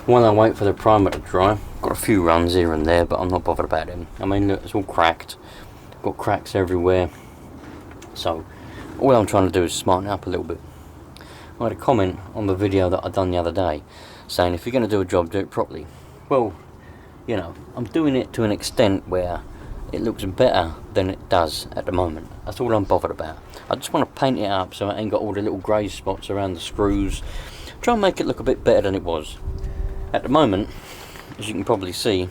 while I wait for the primer to dry, got a few runs here and there, but I'm not bothered about them. I mean, look, it's all cracked. Got cracks everywhere. So all I'm trying to do is smarten it up a little bit. I had a comment on the video that I done the other day saying if you're going to do a job, do it properly. Well, you know, I'm doing it to an extent where it looks better than it does at the moment. That's all I'm bothered about. I just want to paint it up so it ain't got all the little grey spots around the screws. Try and make it look a bit better than it was. At the moment, as you can probably see,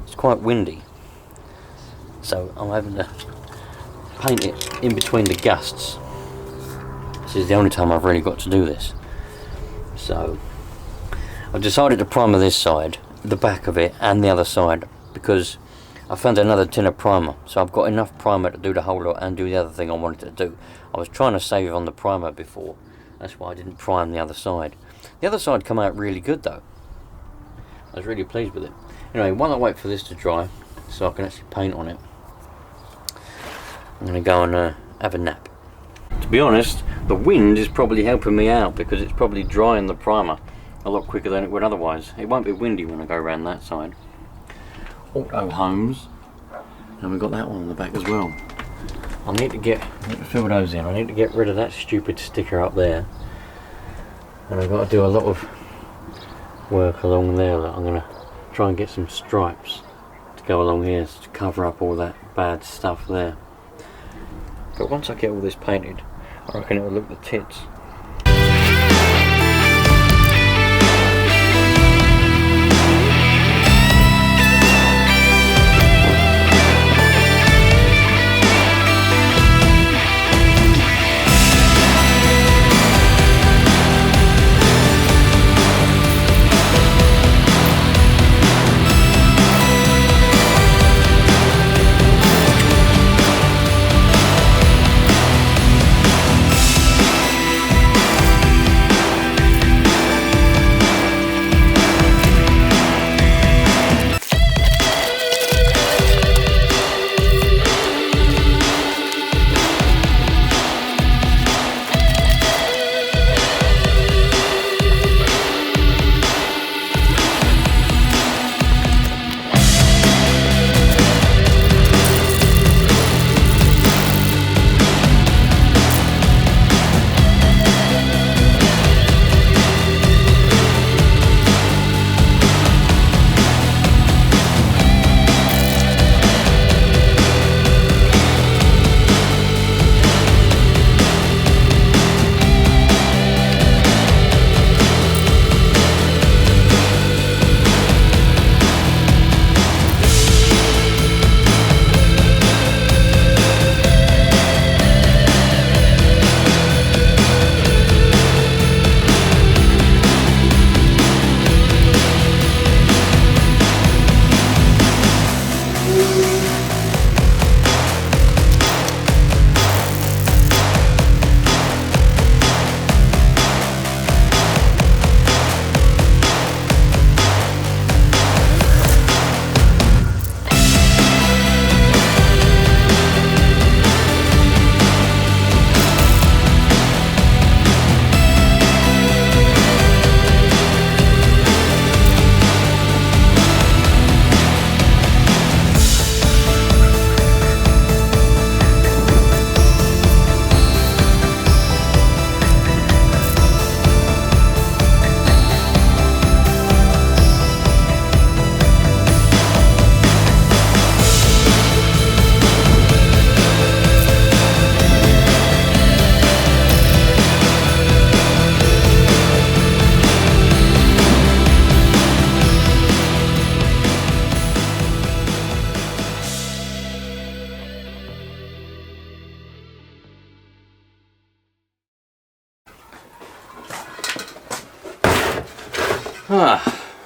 it's quite windy. So I'm having to paint it in between the gusts. This is the only time I've really got to do this. So I've decided to primer this side, the back of it and the other side, because I found another tin of primer, so I've got enough primer to do the whole lot and do the other thing I wanted to do. I was trying to save on the primer before, that's why I didn't prime the other side. The other side come out really good though. I was really pleased with it. Anyway, while I wait for this to dry so I can actually paint on it, I'm going to go and have a nap. To be honest, the wind is probably helping me out because it's probably drying the primer a lot quicker than it would otherwise. It won't be windy when I go around that side. Motorhomes, and we've got that one on the back as well. I need to fill those in. I need to get rid of that stupid sticker up there, and I've got to do a lot of work along there. That I'm going to try and get some stripes to go along here to cover up all that bad stuff there. But once I get all this painted, I reckon it will look the tits.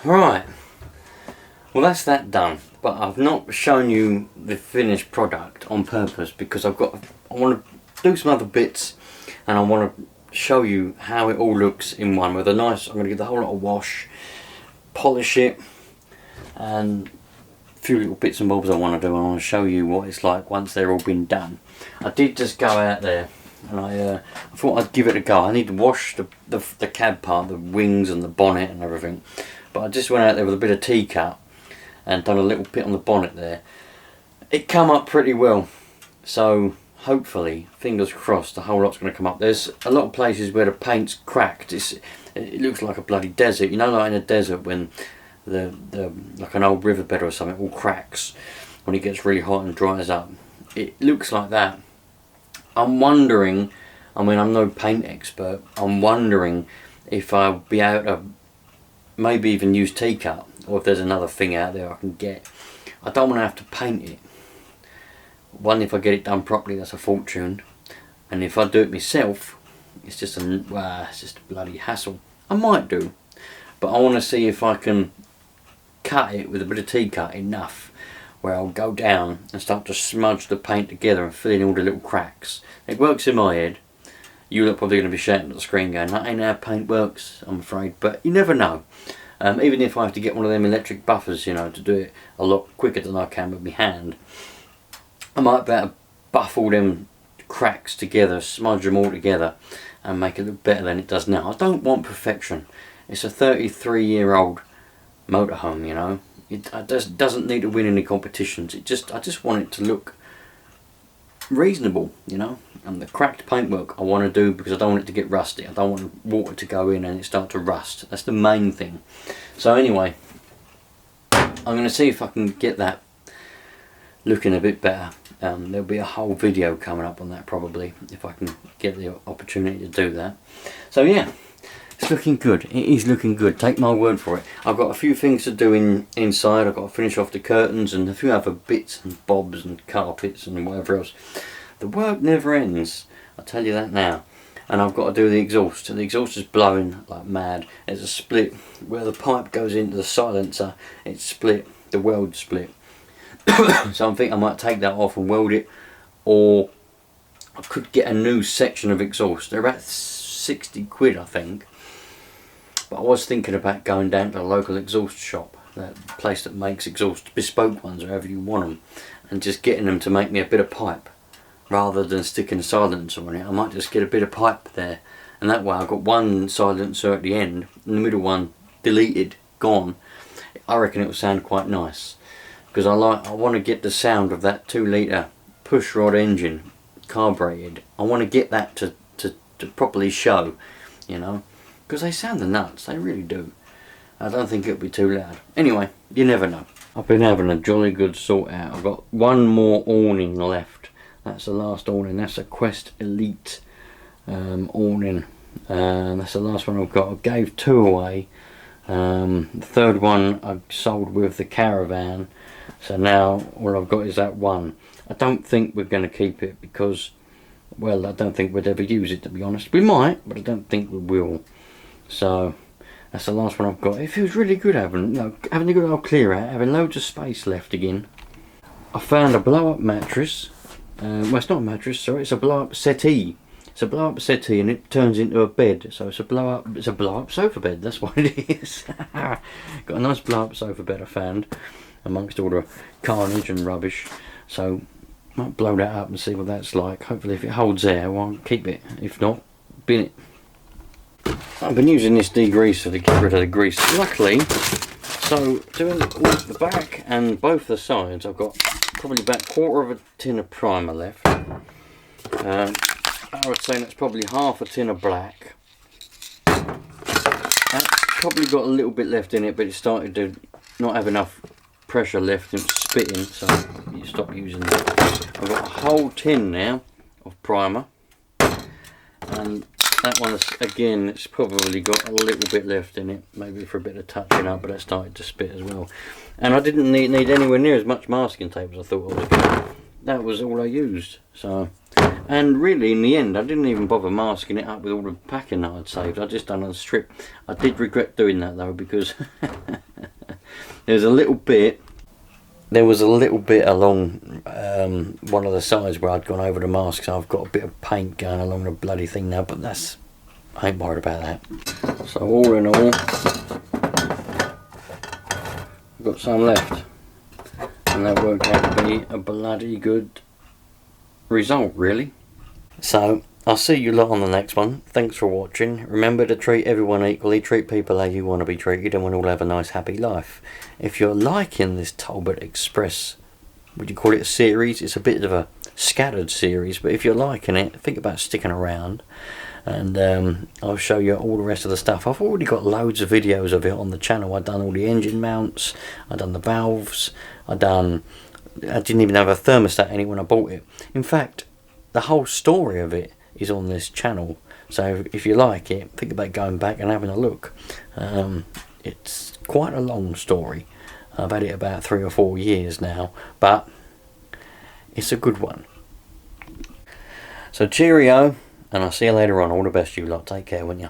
Right. Well, that's that done. But I've not shown you the finished product on purpose because I want to do some other bits, and I want to show you how it all looks in one with a nice. I'm going to give the whole lot a wash, polish it, and a few little bits and bobs I want to do. I want to show you what it's like once they're all been done. I did just go out there and I thought I'd give it a go. I need to wash the cab part, the wings and the bonnet and everything, but I just went out there with a bit of T-cut and done a little bit on the bonnet there. It come up pretty well, so hopefully, fingers crossed, the whole lot's going to come up. There's a lot of places where the paint's cracked. It looks like a bloody desert, you know, like in a desert when the like an old riverbed or something all cracks when it gets really hot and dries up. It looks like that. I'm wondering, I mean, I'm no paint expert, I'm wondering if I'll be able to maybe even use T-cut, or if there's another thing out there I can get. I don't want to have to paint it. One, if I get it done properly, that's a fortune, and if I do it myself, it's just a bloody hassle. I might do, but I want to see if I can cut it with a bit of T-cut enough where I'll go down and start to smudge the paint together and fill in all the little cracks. It works in my head. You are probably going to be shouting at the screen going, that ain't how paint works, I'm afraid, but you never know. Even if I have to get one of them electric buffers, you know, to do it a lot quicker than I can with my hand, I might be able to buff all them cracks together, smudge them all together and make it look better than it does now. I don't want perfection. It's a 33-year-old motorhome, you know. It doesn't need to win any competitions. I just want it to look reasonable, you know. And the cracked paintwork I want to do because I don't want it to get rusty. I don't want water to go in and it start to rust. That's the main thing. So anyway, I'm going to see if I can get that looking a bit better. There'll be a whole video coming up on that probably, if I can get the opportunity to do that. So yeah, it's looking good. It is looking good, take my word for it. I've got a few things to do inside. I've got to finish off the curtains and a few other bits and bobs and carpets and whatever else. The work never ends, I'll tell you that now. And I've got to do the exhaust. The exhaust is blowing like mad. There's a split where the pipe goes into the silencer. It's split, the weld's split. So I think I might take that off and weld it, or I could get a new section of exhaust. They're about 60 quid I think, but I was thinking about going down to the local exhaust shop, that place that makes exhaust, bespoke ones or however you want them, and just getting them to make me a bit of pipe rather than sticking a silencer on it. I might just get a bit of pipe there, and that way I've got one silencer at the end and the middle one deleted, gone. I reckon it will sound quite nice, because I want to get the sound of that 2 litre push rod engine, carbureted. I want to get that to properly show, you know, because they sound the nuts, they really do. I don't think it'll be too loud. Anyway, you never know. I've been having a jolly good sort out. I've got one more awning left. That's the last awning. That's a Quest Elite awning. That's the last one I've got. I gave 2 away. The third one I sold with the caravan. So now all I've got is that one. I don't think we're going to keep it because, well, I don't think we'd ever use it, to be honest. We might, but I don't think we will. So that's the last one I've got. It feels really good having a good old clear out, having loads of space left again. I found a blow-up mattress. Well, it's not a mattress, sorry, it's a blow-up settee. It's a blow-up settee and it turns into a bed. So it's a blow-up sofa bed, that's what it is. Got a nice blow-up sofa bed I found amongst all the carnage and rubbish. So might blow that up and see what that's like. Hopefully if it holds air, well, I'll keep it. If not, bin it. I've been using this degreaser to get rid of the grease. Luckily, so doing the back and both the sides, I've got probably about 1/4 of a tin of primer left. I would say that's probably half a tin of black. That's probably got a little bit left in it, but it started to not have enough pressure left and spitting, so you stop using that. I've got a whole tin now of primer, and that one's, again, it's probably got a little bit left in it, maybe for a bit of touching up, but that started to spit as well. And I didn't need anywhere near as much masking tape as I thought I was going to. That was all I used. So, and really in the end I didn't even bother masking it up with all the packing that I'd saved. I just done a strip. I did regret doing that though, because there was a little bit along one of the sides where I'd gone over the mask, so I've got a bit of paint going along the bloody thing now, but I ain't worried about that. So all in all, I've got some left, and that worked out to be a bloody good result, really. So I'll see you lot on the next one. Thanks for watching. Remember to treat everyone equally, treat people how you want to be treated, and we'll all have a nice happy life. If you're liking this Talbot Express, would you call it a series? It's a bit of a scattered series, but if you're liking it, think about sticking around, and I'll show you all the rest of the stuff. I've already got loads of videos of it on the channel. I've done all the engine mounts, I've done the valves, I didn't even have a thermostat in it when I bought it. In fact, the whole story of it is on this channel, so if you like it, think about going back and having a look. It's quite a long story. I've had it about 3 or 4 years now, but it's a good one. So cheerio, and I'll see you later on. All the best, you lot. Take care, won't you?